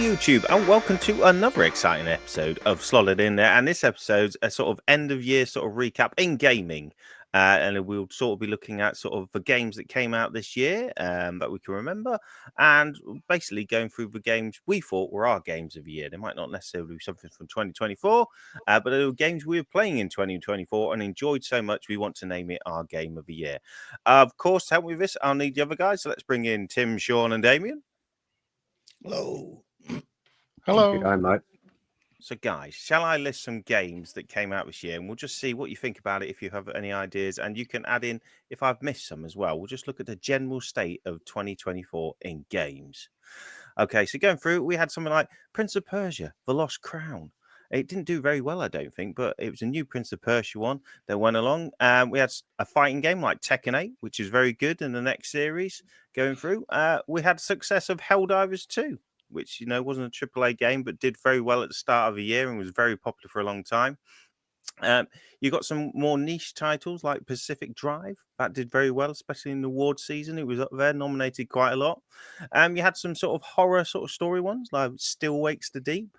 YouTube, and welcome to another exciting episode of Slotted In There. And this episode's a sort of end of year sort of recap in gaming. And we'll sort of be looking at sort of the games that came out this year that we can remember, and basically going through the games we thought were our games of the year. They might not necessarily be something from 2024, but they were games we were playing in 2024 and enjoyed so much we want to name it our game of the year. Of course, to help me with this, I'll need the other guys. So let's bring in Tim, Sean, and Damien. Hello. Hello. Good mate. So, guys, shall I list some games that came out this year, and we'll just see what you think about it if you have any ideas, and you can add in if I've missed some as well. We'll just look at the general state of 2024 in games. Okay, so going through, we had something like Prince of Persia, The Lost Crown. It didn't do very well, I don't think, but it was a new Prince of Persia one that went along. We had a fighting game like Tekken 8, which is very good in the next series going through. We had success of Helldivers 2, which, wasn't a AAA game, but did very well at the start of the year and was very popular for a long time. You got some more niche titles like Pacific Drive that did very well, especially in the award season. It was up there, nominated quite a lot. You had some sort of horror sort of story ones like Still Wakes the Deep,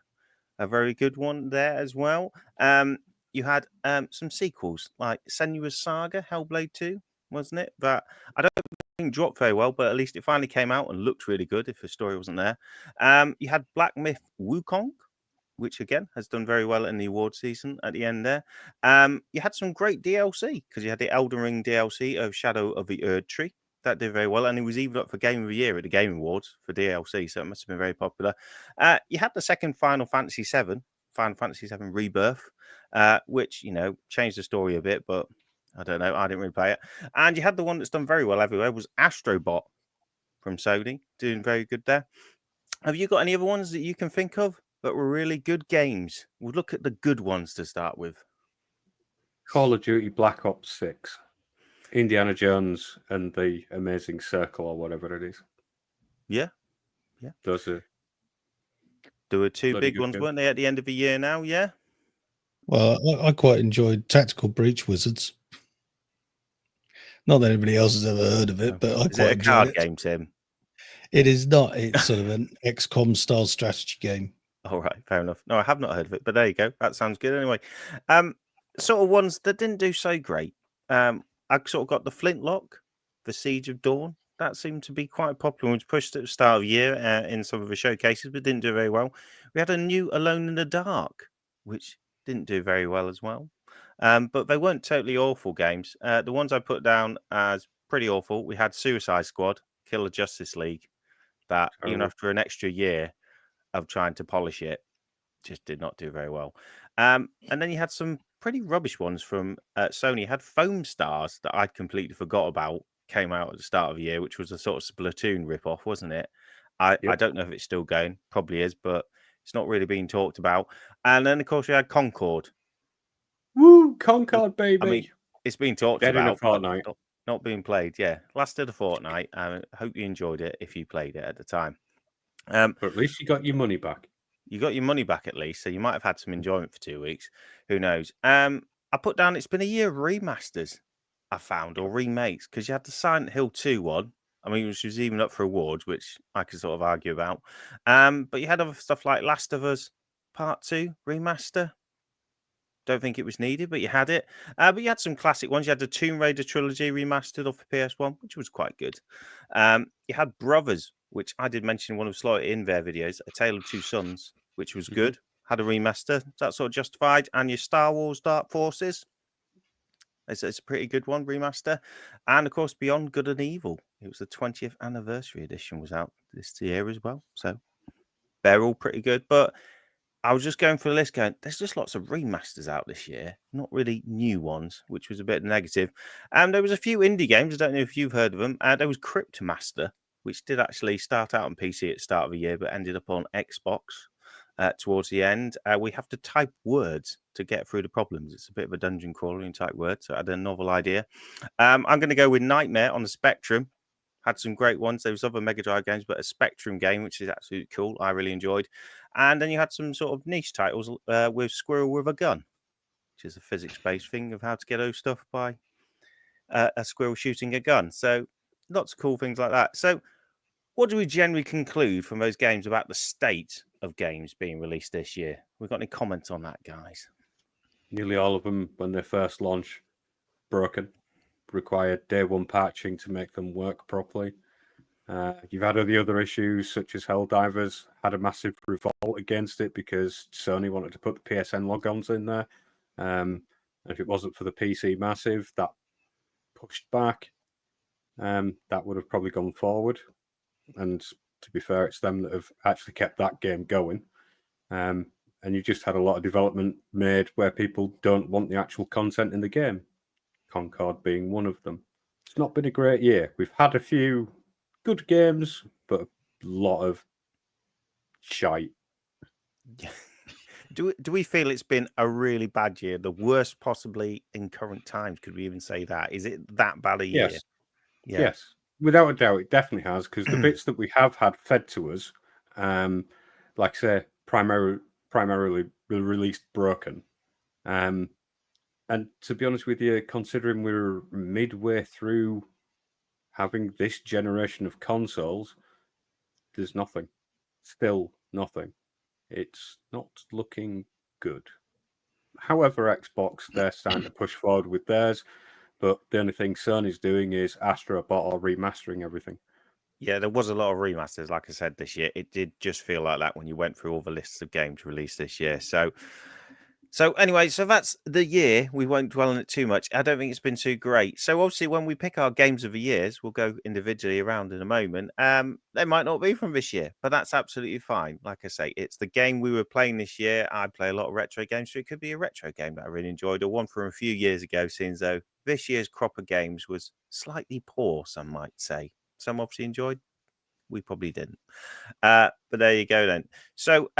a very good one there as well. You had some sequels like Senua's Saga, Hellblade 2, wasn't it? That I don't think dropped very well, but at least it finally came out and looked really good if the story wasn't there. You had Black Myth Wukong, which again has done very well in the award season at the end there. You had some great DLC because you had the Elden Ring DLC of Shadow of the Erdtree. That did very well, and it was even up for Game of the Year at the Game Awards for DLC, so it must have been very popular. You had the second Final Fantasy VII Rebirth, which, changed the story a bit, but I don't know. I didn't really play it. And you had the one that's done very well everywhere was Astrobot from Sony, doing very good there. Have you got any other ones that you can think of that were really good games? We'll look at the good ones to start with. Call of Duty Black Ops 6. Indiana Jones and the Amazing Circle or whatever it is. Yeah. Those are... There were two big ones, weren't they, at the end of the year now? Yeah. Well, I quite enjoyed Tactical Breach Wizards. Not that anybody else has ever heard of it, but I quite enjoyed card it. game, Tim? It is not. It's sort of an XCOM style strategy game. All right, fair enough. No, I have not heard of it, but there you go. That sounds good anyway. Sort of ones that didn't do so great. I sort of got the Flintlock, the Siege of Dawn. That seemed to be quite popular. It was pushed at the start of the year in some of the showcases, but didn't do very well. We had a new Alone in the Dark, which didn't do very well as well. But they weren't totally awful games. The ones I put down as pretty awful, we had Suicide Squad, Killer Justice League, that even after an extra year of trying to polish it, just did not do very well. And then you had some pretty rubbish ones from Sony. You had Foam Stars that I'd completely forgot about, came out at the start of the year, which was a sort of Splatoon ripoff, wasn't it? I don't know if it's still going, probably is, but it's not really being talked about. And then, of course, we had Concord. Woo, Concord, baby. I mean, it's been talked Dead in a about, fortnight. but not being played. Yeah, lasted a fortnight. I hope you enjoyed it if you played it at the time. But at least you got your money back. You got your money back at least, so you might have had some enjoyment for 2 weeks. Who knows? I put down it's been a year of remasters, I found, or remakes, because you had the Silent Hill 2 one. I mean, which was even up for awards, which I could sort of argue about. But you had other stuff like Last of Us Part 2 remaster. Don't think it was needed, but you had it. But you had some classic ones. You had the Tomb Raider trilogy remastered off the PS1, which was quite good. You had Brothers, which I did mention in one of Slotted In their videos, A Tale of Two Sons, which was good. Had a remaster. That's sort of justified. And your Star Wars Dark Forces. It's a pretty good one, remaster. And, of course, Beyond Good and Evil. It was the 20th anniversary edition was out this year as well. So they're all pretty good. But I was just going through the list going, there's just lots of remasters out this year, not really new ones, which was a bit negative. And there was a few indie games. I don't know if you've heard of them. There was Cryptmaster, which did actually start out on PC at the start of the year, but ended up on Xbox towards the end. We have to type words to get through the problems. It's a bit of a dungeon crawler and type words, so I had a novel idea. I'm going to go with Nightmare on the Spectrum. Had some great ones. There was other Mega Drive games, but a Spectrum game, which is absolutely cool. I really enjoyed. And then you had some sort of niche titles with Squirrel with a Gun, which is a physics-based thing of how to get over stuff by a squirrel shooting a gun. So lots of cool things like that. So what do we generally conclude from those games about the state of games being released this year. We've got any comments on that, guys? Nearly all of them, when they first launch, broken, required day one patching to make them work properly. You've had the other issues, such as Helldivers had a massive revolt against it because Sony wanted to put the PSN logons in there. And if it wasn't for the PC Massive, that pushed back. That would have probably gone forward. And to be fair, it's them that have actually kept that game going. And you just had a lot of development made where people don't want the actual content in the game. Concord being one of them. It's not been a great year. We've had a few good games, but a lot of shite. Do we feel it's been a really bad year? The worst possibly in current times? Could we even say that? Is it that bad a year? Yes. Yeah. Yes. Without a doubt, it definitely has, because the bits that we have had fed to us, like I say, primarily released broken. And to be honest with you, considering we're midway through having this generation of consoles, there's nothing. Still nothing. It's not looking good. However, Xbox, they're starting to push forward with theirs, but the only thing Sony's doing is Astrobot or remastering everything. Yeah, there was a lot of remasters, like I said, this year. It did just feel like that when you went through all the lists of games released this year. So anyway, so that's the year. We won't dwell on it too much. I don't think it's been too great. So obviously, when we pick our games of the years, we'll go individually around in a moment. They might not be from this year, but that's absolutely fine. Like I say, it's the game we were playing this year. I play a lot of retro games, so it could be a retro game that I really enjoyed, or one from a few years ago. Seeing though this year's crop of games was slightly poor, some might say. Some obviously enjoyed. We probably didn't. But there you go then. So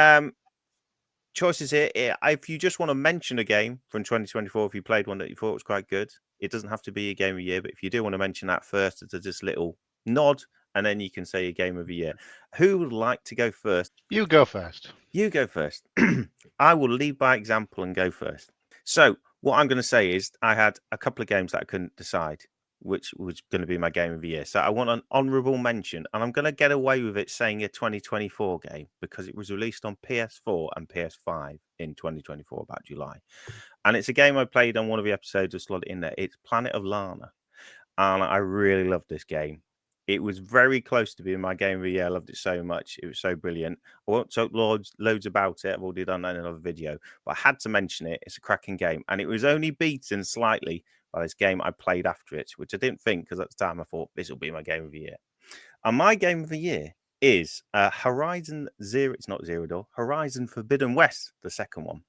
choices here. If you just want to mention a game from 2024, if you played one that you thought was quite good, it doesn't have to be a game of the year, but if you do want to mention that first, it's just a little nod, and then you can say a game of the year. Who would like to go first? You go first. You go first. I will lead by example and go first. So what I'm going to say is I had a couple of games that I couldn't decide which was going to be my game of the year. So I want an honourable mention, and I'm going to get away with it saying a 2024 game because it was released on PS4 and PS5 in 2024, about July. And it's a game I played on one of the episodes of Slot in there. It's Planet of Lana. And I really loved this game. It was very close to being my game of the year. I loved it so much. It was so brilliant. I won't talk loads about it. I've already done that in another video, but I had to mention it. It's a cracking game. And it was only beaten slightly by this game I played after it, which I didn't think, because at the time I thought this will be my game of the year. And my game of the year is Horizon Zero. It's not Zero Dawn. Horizon Forbidden West, the second one.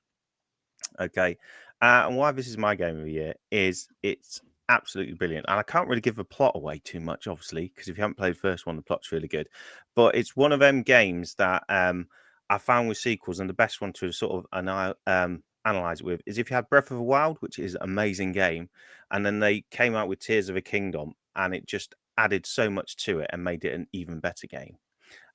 Okay. And why this is my game of the year is it's absolutely brilliant. And I can't really give the plot away too much, obviously, because if you haven't played the first one, the plot's really good. But it's one of them games that I found with sequels, and the best one to sort of analyze it with is if you had Breath of the Wild, which is an amazing game, and then they came out with Tears of a Kingdom, and it just added so much to it and made it an even better game.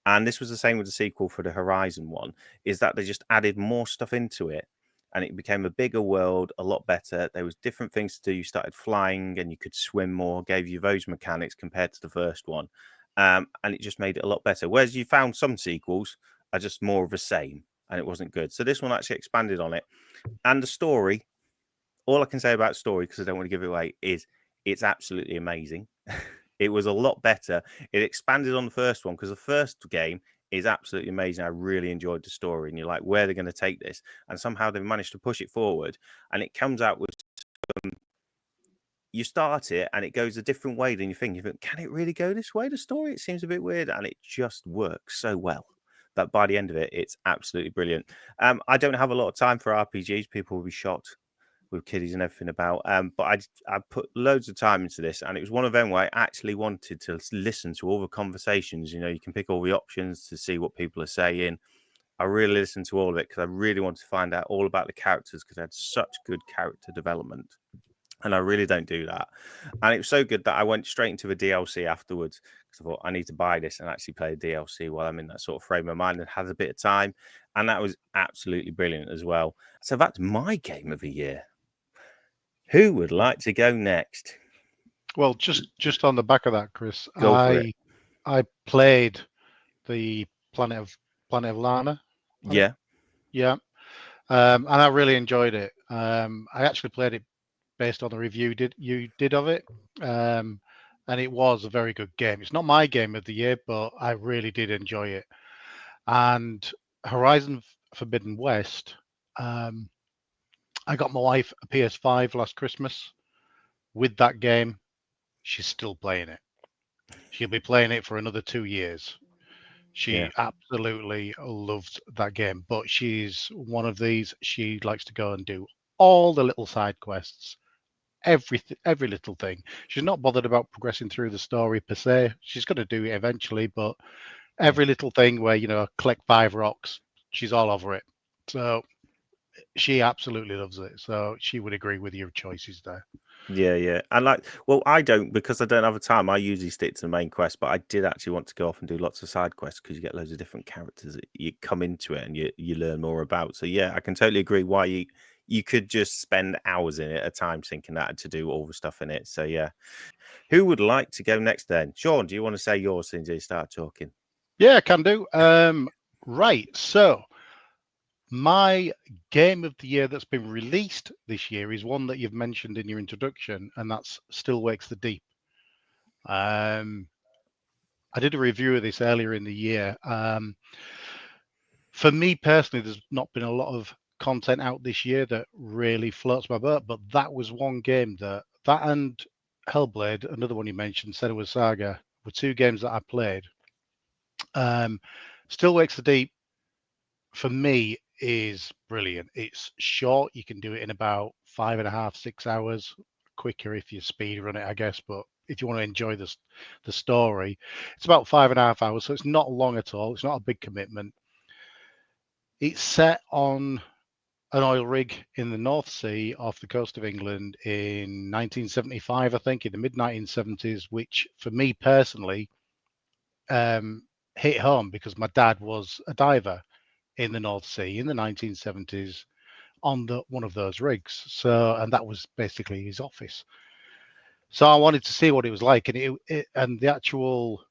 And this was the same with the sequel for the Horizon one, is that they just added more stuff into it, and it became a bigger world, a lot better. There was different things to do. You started flying and you could swim more, gave you those mechanics compared to the first one. And it just made it a lot better. Whereas you found some sequels are just more of the same, and it wasn't good. So this one actually expanded on it. And the story, all I can say about story, because I don't want to give it away, is it's absolutely amazing. It was a lot better. It expanded on the first one, because the first game is absolutely amazing. I really enjoyed the story, and you're like, where are they going to take this? And somehow they've managed to push it forward, and it comes out with you start it and it goes a different way than you think. You think, can it really go this way? The story, it seems a bit weird, and it just works so well that by the end of it, it's absolutely brilliant. I don't have a lot of time for RPGs. People will be shocked with kiddies and everything about. But I put loads of time into this, and it was one of them where I actually wanted to listen to all the conversations. You know, you can pick all the options to see what people are saying. I really listened to all of it because I really wanted to find out all about the characters, because they had such good character development. And I really don't do that. And it was so good that I went straight into the DLC afterwards, because I thought I need to buy this and actually play the DLC while I'm in that sort of frame of mind and had a bit of time. And that was absolutely brilliant as well. So that's my game of the year. Who would like to go next? Well, just on the back of that, Chris, Go for it. I played the Planet of Lana Yeah. Yeah. And I really enjoyed it. I actually played it based on the review you did of it. And it was a very good game. It's not my game of the year, but I really did enjoy it. And Horizon Forbidden West, I got my wife a PS5 last Christmas with that game. She's still playing it. She'll be playing it for another 2 years. Yeah. She absolutely loves that game, but she's one of these. She likes to go and do all the little side quests, every little thing. She's not bothered about progressing through the story per se. She's going to do it eventually, but every little thing where collect 5 rocks, she's all over it. So she absolutely loves it. So she would agree with your choices there. Yeah, yeah. And well, I don't, because I don't have the time. I usually stick to the main quest, but I did actually want to go off and do lots of side quests because you get loads of different characters that you come into it and you learn more about. So yeah, I can totally agree why you could just spend hours in it at a time thinking that to do all the stuff in it. So yeah. Who would like to go next then? Sean, do you want to say yours since you start talking? Yeah, can do. Right. So my game of the year that's been released this year is one that you've mentioned in your introduction, and that's Still Wakes the Deep. I did a review of this earlier in the year. For me personally, there's not been a lot of content out this year that really floats my boat, but that was one game that and Hellblade, another one you mentioned, Senua Saga, were 2 games that I played. Still Wakes the Deep for me is brilliant. It's short. You can do it in about 5.5, 6 hours. Quicker if you speed run it, I guess. But if you want to enjoy the story, it's about 5.5 hours. So it's not long at all. It's not a big commitment. It's set on an oil rig in the North Sea off the coast of England in 1975, I think, in the mid 1970s, which for me personally hit home because my dad was a diver in the North Sea in the 1970s on one of those rigs. So, and that was basically his office. So I wanted to see what it was like, and and the actual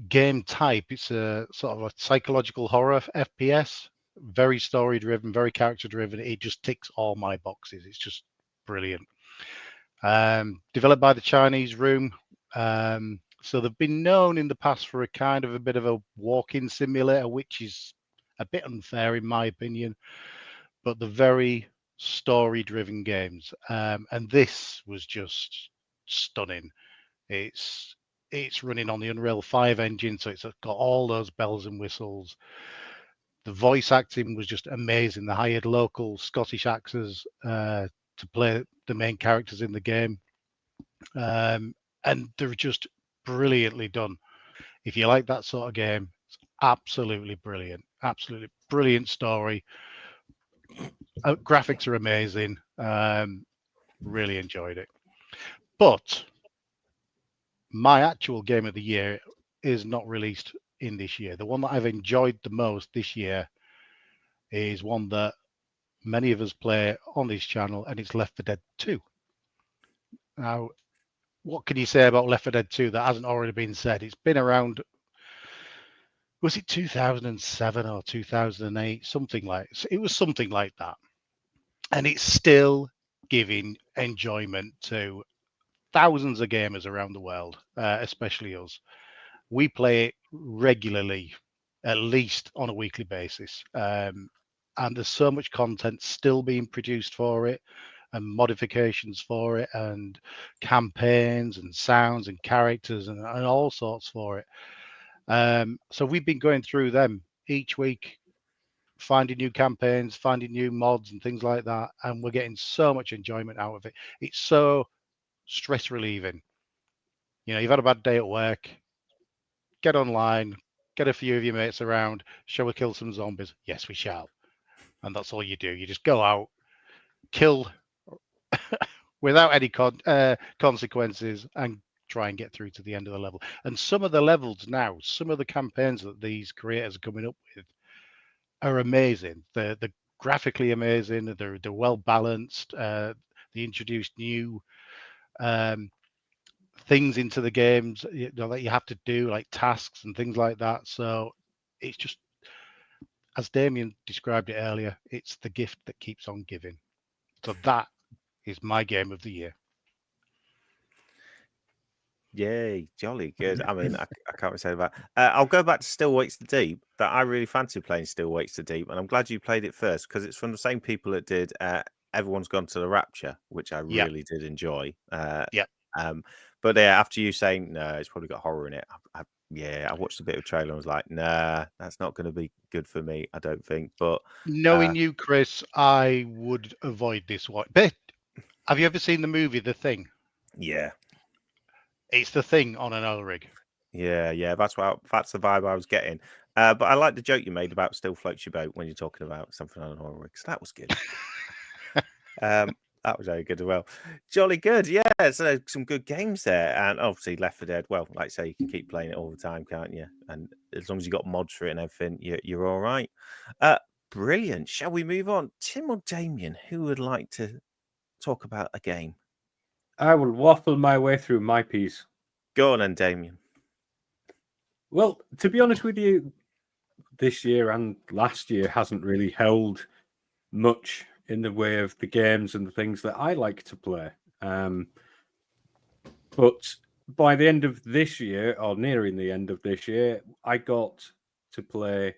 game type, it's a sort of a psychological horror FPS, very story driven, very character driven. It just ticks all my boxes. It's just brilliant. Developed by the Chinese Room. So they've been known in the past for a kind of a bit of a walking simulator, which is a bit unfair in my opinion, but the very story driven games. And this was just stunning. It's running on the Unreal 5 engine, so it's got all those bells and whistles. The voice acting was just amazing. They hired local Scottish actors to play the main characters in the game, and they're just brilliantly done. If you like that sort of game, it's absolutely brilliant. Absolutely brilliant story. Graphics are amazing. Really enjoyed it. But my actual game of the year is not released in this year. The one that I've enjoyed the most this year is one that many of us play on this channel, and it's Left 4 Dead 2. Now, what can you say about Left 4 Dead 2 that hasn't already been said? It's been around, was it 2007 or 2008? It was something like that. And it's still giving enjoyment to thousands of gamers around the world, especially us. We play it regularly, at least on a weekly basis. And there's so much content still being produced for it, and modifications for it, and campaigns and sounds and characters and all sorts for it. So we've been going through them each week, finding new campaigns, finding new mods and things like that. And we're getting so much enjoyment out of it. It's so stress relieving. You've had a bad day at work, get online, get a few of your mates around, shall we kill some zombies? Yes, we shall. And that's all you do. You just go out, kill without any consequences, and try and get through to the end of the level. And some of the levels now, some of the campaigns that these creators are coming up with are amazing. They're graphically amazing. They're well balanced. They introduced new things into the games that you have to do, like tasks and things like that. So it's just as Damien described it earlier, it's the gift that keeps on giving. So that is my game of the year. Yay, jolly good. I mean, I can't really say about. I'll go back to Still Waits the Deep. That I really fancy playing Still Waits the Deep, and I'm glad you played it first because it's from the same people that did Everyone's Gone to the Rapture, which I Yep. really did enjoy. Yep. But yeah, after you saying no, it's probably got horror in it. I watched a bit of trailer and was like, nah, that's not going to be good for me. I don't think. But Knowing you, Chris, I would avoid this one. But have you ever seen the movie The Thing? yeah, It's The Thing on an oil rig. yeah, that's the vibe I was getting. But I like the joke you made about Still Floats Your Boat when you're talking about something on an horror rig. So that was good. That was very good as well. Jolly good, yeah. So some good games there, and obviously Left 4 Dead. Well, like I say, you can keep playing it all the time, can't you? And as long as you got mods for it and everything, you're all right. Brilliant. Shall we move on? Tim or Damien, who would like to talk about a game? I will waffle my way through my piece. Go on, then, Damien. Well, to be honest with you, this year and last year hasn't really held much in the way of the games and the things that I like to play. But by the end of this year, or nearing the end of this year, I got to play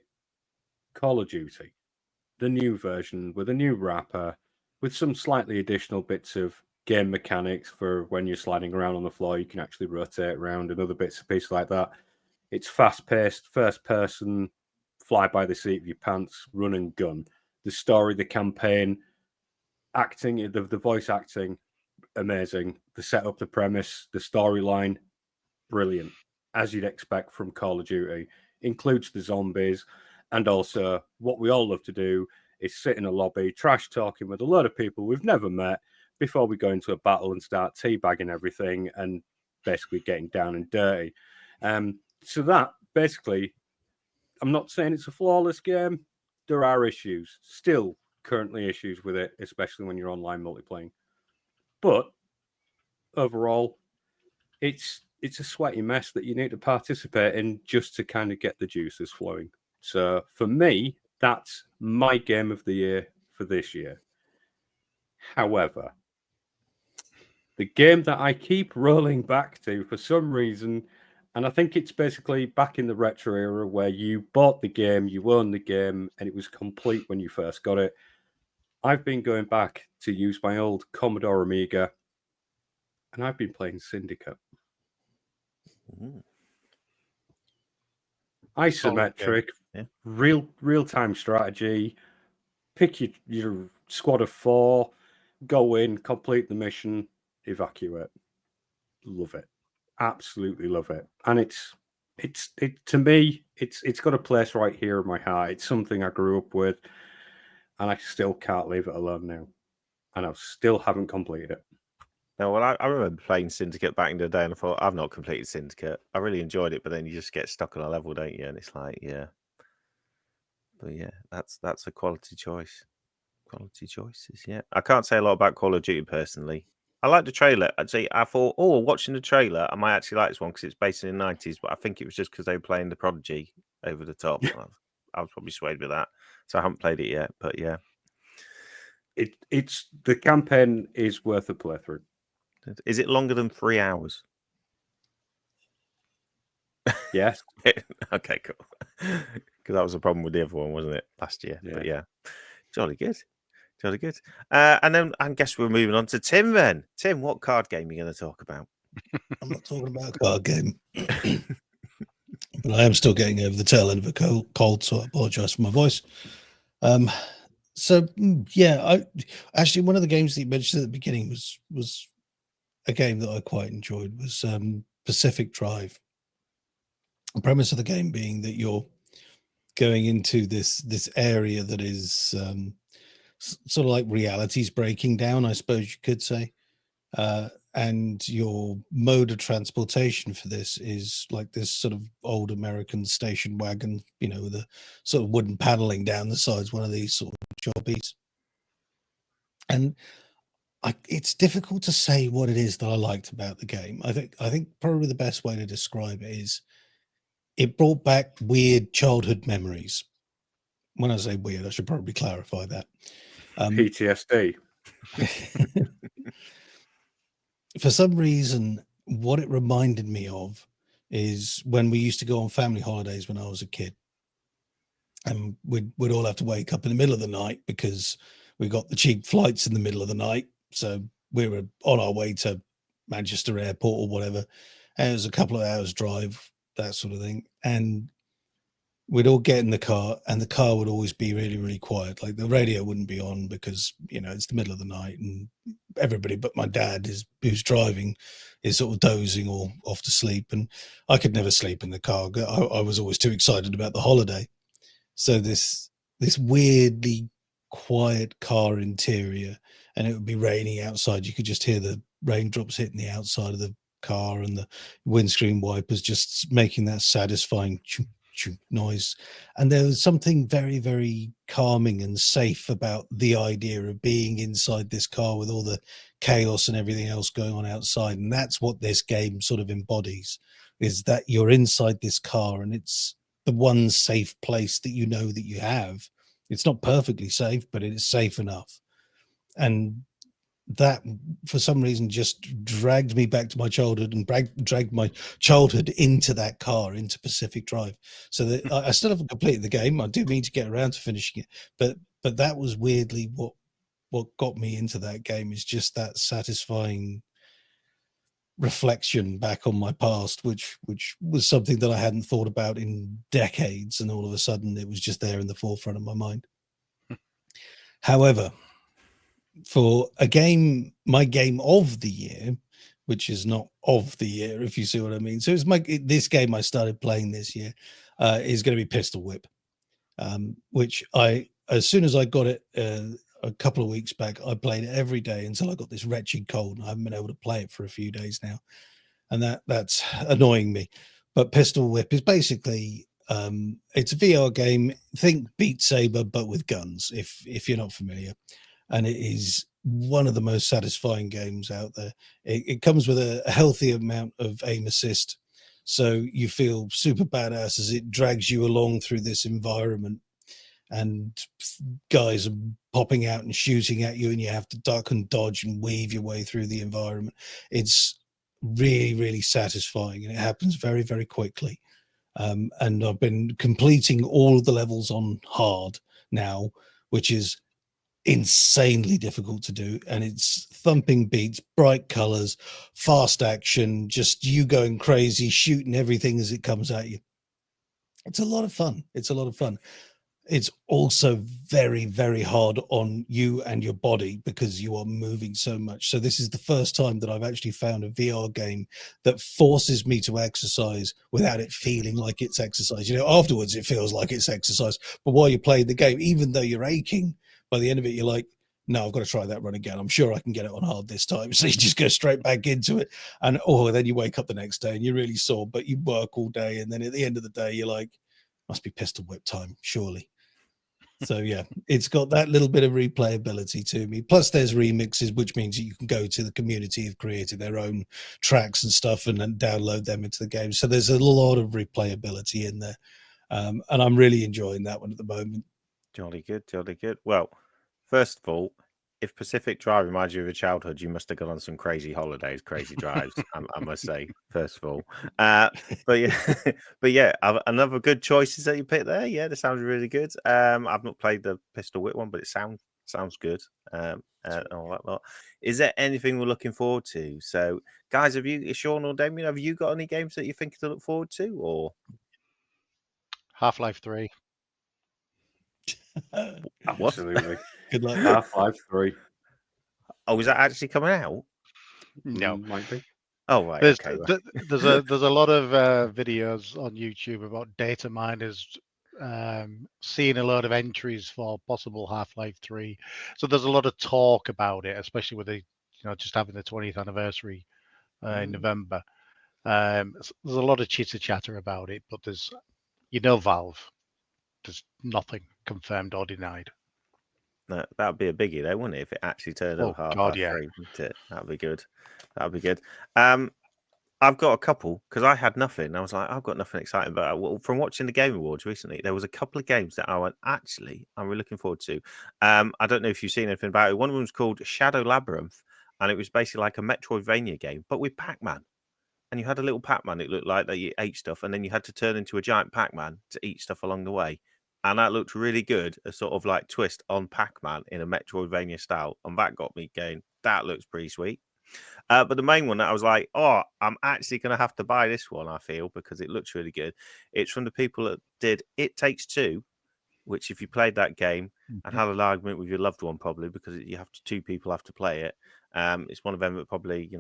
Call of Duty, the new version with a new wrapper, with some slightly additional bits of game mechanics for when you're sliding around on the floor, you can actually rotate around and other bits and pieces like that. It's fast-paced, first-person, fly by the seat of your pants, run and gun. The story, the campaign, acting, the voice acting, amazing. The setup, the premise, the storyline, brilliant, as you'd expect from Call of Duty. Includes the zombies, and also what we all love to do is sit in a lobby, trash talking with a lot of people we've never met before we go into a battle and start teabagging everything and basically getting down and dirty. So that basically, I'm not saying it's a flawless game. There are issues, still currently issues with it, especially when you're online multiplaying. But overall, it's a sweaty mess that you need to participate in just to kind of get the juices flowing. So for me, that's my game of the year for this year. However, the game that I keep rolling back to for some reason, and I think it's basically back in the retro era where you bought the game, you owned the game, and it was complete when you first got it. I've been going back to use my old Commodore Amiga, and I've been playing Syndicate. Ooh. Isometric, Yeah. real-time strategy. Pick your squad of 4, go in, complete the mission, evacuate. Love it, absolutely love it. And it's to me, it's got a place right here in my heart. It's something I grew up with, and I still can't leave it alone now. And I still haven't completed it. No, well, I remember playing Syndicate back in the day, and I thought I've not completed Syndicate. I really enjoyed it, but then you just get stuck on a level, don't you? And it's like, yeah. But yeah, that's a quality choice. Quality choices, yeah. I can't say a lot about Call of Duty personally. I like the trailer. I'd say I thought, oh, watching the trailer, I might actually like this one because it's based in the 90s, but I think it was just because they were playing the Prodigy over the top. I was probably swayed with that. So I haven't played it yet, but yeah. It's the campaign is worth a playthrough. Is it longer than 3 hours? Yes. Okay, cool. Because that was a problem with the other one, wasn't it, last year? Yeah. But yeah, jolly good. Jolly good. And then I guess we're moving on to Tim then. Tim, what card game are you going to talk about? I'm not talking about a card game, but I am still getting over the tail end of a cold, so I apologize for my voice. Yeah, I actually, one of the games that you mentioned at the beginning was a game that I quite enjoyed, was Pacific Drive. The premise of the game being that you're going into this area that is sort of like reality's breaking down, I suppose you could say. And your mode of transportation for this is like this sort of old American station wagon, with a sort of wooden paneling down the sides, one of these sort of jobbies. And it's difficult to say what it is that I liked about the game. I think probably the best way to describe it is it brought back weird childhood memories. when I say weird, I should probably clarify that. PTSD. For some reason, what it reminded me of is when we used to go on family holidays when I was a kid. And we'd all have to wake up in the middle of the night because we got the cheap flights in the middle of the night. So we were on our way to Manchester Airport or whatever. And it was a couple of hours drive, that sort of thing. And we'd all get in the car, and the car would always be really, really quiet. Like the radio wouldn't be on because, you know, it's the middle of the night and everybody but my dad who's driving is sort of dozing or off to sleep. And I could never sleep in the car. I was always too excited about the holiday. So this weirdly quiet car interior, and it would be raining outside. You could just hear the raindrops hitting the outside of the car and the windscreen wipers just making that satisfying noise. And there was something very, very calming and safe about the idea of being inside this car with all the chaos and everything else going on outside. And that's what this game sort of embodies, is that you're inside this car and it's the one safe place that you know that you have. It's not perfectly safe, but it is safe enough. And that, for some reason, just dragged me back to my childhood and dragged my childhood into that car, into Pacific Drive. So that I still haven't completed the game. I do mean to get around to finishing it, but that was weirdly what got me into that game, is just that satisfying reflection back on my past, which was something that I hadn't thought about in decades, and all of a sudden it was just there in the forefront of my mind. However, for a game, my game of the year, which is not of the year, if you see what I mean. So this game I started playing this year is going to be Pistol Whip, which as soon as I got it a couple of weeks back, I played it every day until I got this wretched cold, and I haven't been able to play it for a few days now, and that's annoying me. But Pistol Whip is basically it's a VR game. Think Beat Saber, but with guns, if you're not familiar. And it is one of the most satisfying games out there. It comes with a healthy amount of aim assist, so you feel super badass as it drags you along through this environment, and guys are popping out and shooting at you, and you have to duck and dodge and weave your way through the environment. It's really, really satisfying, and it happens very, very quickly. And I've been completing all of the levels on hard now, which is insanely difficult to do, and it's thumping beats, bright colors, fast action, just you going crazy, shooting everything as it comes at you. It's a lot of fun. It's also very, very hard on you and your body because you are moving so much. So this is the first time that I've actually found a VR game that forces me to exercise without it feeling like it's exercise. You know, afterwards it feels like it's exercise, but while you're playing the game, even though you're aching, by the end of it, you're like, no, I've got to try that run again. I'm sure I can get it on hard this time. So you just go straight back into it. And then you wake up the next day and you're really sore, but you work all day. And then at the end of the day, you're like, must be Pistol Whip time, surely. So yeah, it's got that little bit of replayability to me. Plus there's remixes, which means you can go to the community who've created their own tracks and stuff and then download them into the game. So there's a lot of replayability in there. And I'm really enjoying that one at the moment. Jolly good, jolly good. Well, first of all, if Pacific Drive reminds you of your childhood, you must have gone on some crazy holidays, crazy drives. I must say, first of all. But yeah, another good choices that you picked there. Yeah, that sounds really good. I've not played the Pistol Whip one, but it sounds good. And all that lot. Is there anything we're looking forward to? So, guys, Sean or Damien, have you got any games that you think to look forward to, or Half-Life 3. Absolutely. Good luck. Half-Life 3. Oh, is that actually coming out? No, Might be. Oh, right. there's Okay. there's a lot of videos on YouTube about data miners seeing a lot of entries for possible Half-Life 3. So there's a lot of talk about it, especially with just having the 20th anniversary in November. There's a lot of chitter chatter about it, but there's Valve. There's nothing confirmed or denied. That would be a biggie, though, wouldn't it? If it actually turned up Oh, half God, yeah. 3, wouldn't it? That'd be good. That'd be good. I've got a couple because I had nothing. I was like, I've got nothing exciting. But from watching the Game Awards recently, there was a couple of games that I went, actually, I'm really looking forward to. I don't know if you've seen anything about it. One of them was called Shadow Labyrinth, and it was basically like a Metroidvania game, but with Pac-Man. And you had a little Pac-Man, it looked like, that you ate stuff, and then you had to turn into a giant Pac-Man to eat stuff along the way. And that looked really good, a sort of like twist on Pac-Man in a Metroidvania style. And that got me going, that looks pretty sweet. But the main one that I was like, oh, I'm actually going to have to buy this one, I feel, because it looks really good. It's from the people that did It Takes Two, which if you played that game and had an argument with your loved one, probably because two people have to play it. It's one of them that probably,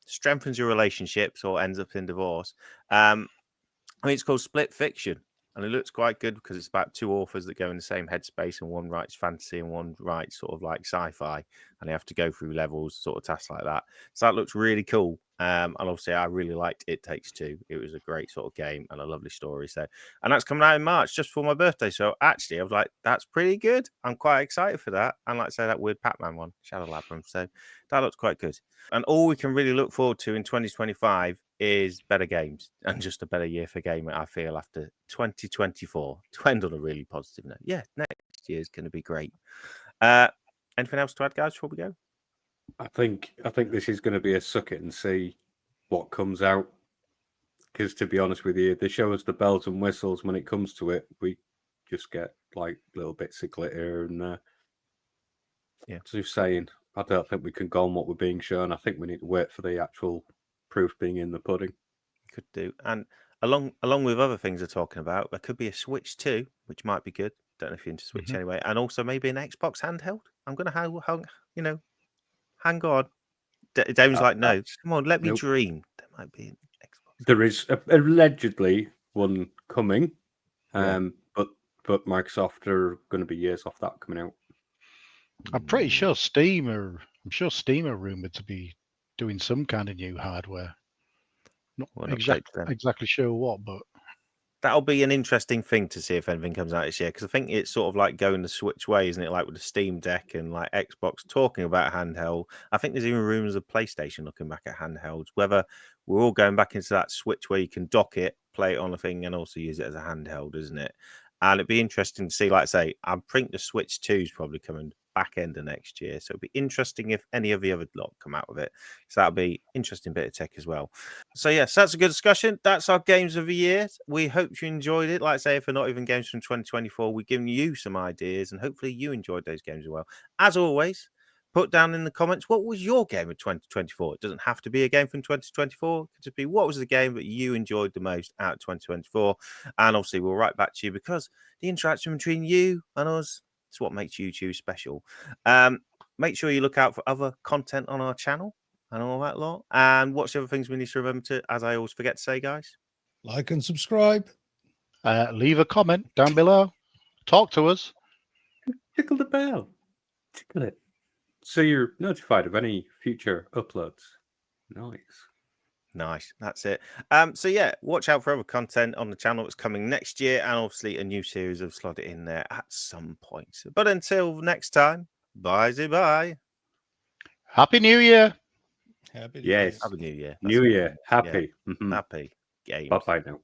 strengthens your relationships or ends up in divorce. It's called Split Fiction. And it looks quite good because it's about two authors that go in the same headspace, and one writes fantasy and one writes sort of like sci-fi, and they have to go through levels, sort of tasks like that. So that looks really cool. And obviously, I really liked It Takes Two. It was a great sort of game and a lovely story. So, and that's coming out in March just for my birthday. So actually, I was like, that's pretty good. I'm quite excited for that. And like I say, that weird Pac-Man one, Shadow Labyrinth. So that looks quite good. And all we can really look forward to in 2025 is better games and just a better year for gaming, I feel, after 2024. To end on a really positive note. Yeah, next year is going to be great. Anything else to add, guys, before we go? I think this is going to be a suck it and see what comes out. Because to be honest with you, they show us the bells and whistles. When it comes to it, we just get like little bits of glitter and Yeah. Just saying, I don't think we can go on what we're being shown. I think we need to wait for the actual proof being in the pudding. Could do. And along with other things they're talking about, there could be a Switch 2, which might be good. Don't know if you're into Switch anyway. And also maybe an Xbox handheld. I'm going to hang on. Damon's like, no, come on, let me dream. There might be an Xbox. There is allegedly one coming, Yeah. but Microsoft are going to be years off that coming out. I'm pretty sure Steam are rumored to be doing some kind of new hardware. Not exactly sure what, but that'll be an interesting thing to see if anything comes out this year, because I think it's sort of like going the Switch way, isn't it? Like with the Steam Deck and like Xbox talking about handheld. I think there's even rumors of PlayStation looking back at handhelds. Whether we're all going back into that Switch where you can dock it, play it on a thing, and also use it as a handheld, isn't it? And it'd be interesting to see. Like I say, I think the Switch 2 is probably coming back end of next year, so it'd be interesting if any of the other lot come out with it. So that'll be interesting bit of tech as well. So yes, that's a good discussion. That's our games of the year. We hope you enjoyed it. Like I say, if we're not even games from 2024, we're giving you some ideas, and hopefully you enjoyed those games as well. As always, put down in the comments what was your game of 2024. It doesn't have to be a game from 2024. It could just be what was the game that you enjoyed the most out of 2024. And obviously we'll write back to you, because the interaction between you and us is what makes YouTube special. Make sure you look out for other content on our channel and all that lot. And what's the other things we need to remember to, as I always forget to say, guys? Like and subscribe. Leave a comment down below. Talk to us. Tickle the bell. Tickle it. So you're notified of any future uploads. Nice. That's it. So yeah, watch out for other content on the channel that's coming next year, and obviously a new series of slot it in there at some point. But until next time, bye. Happy New Year. Happy Yes. Happy New Year. New Year. Happy. Happy games. Bye-bye now.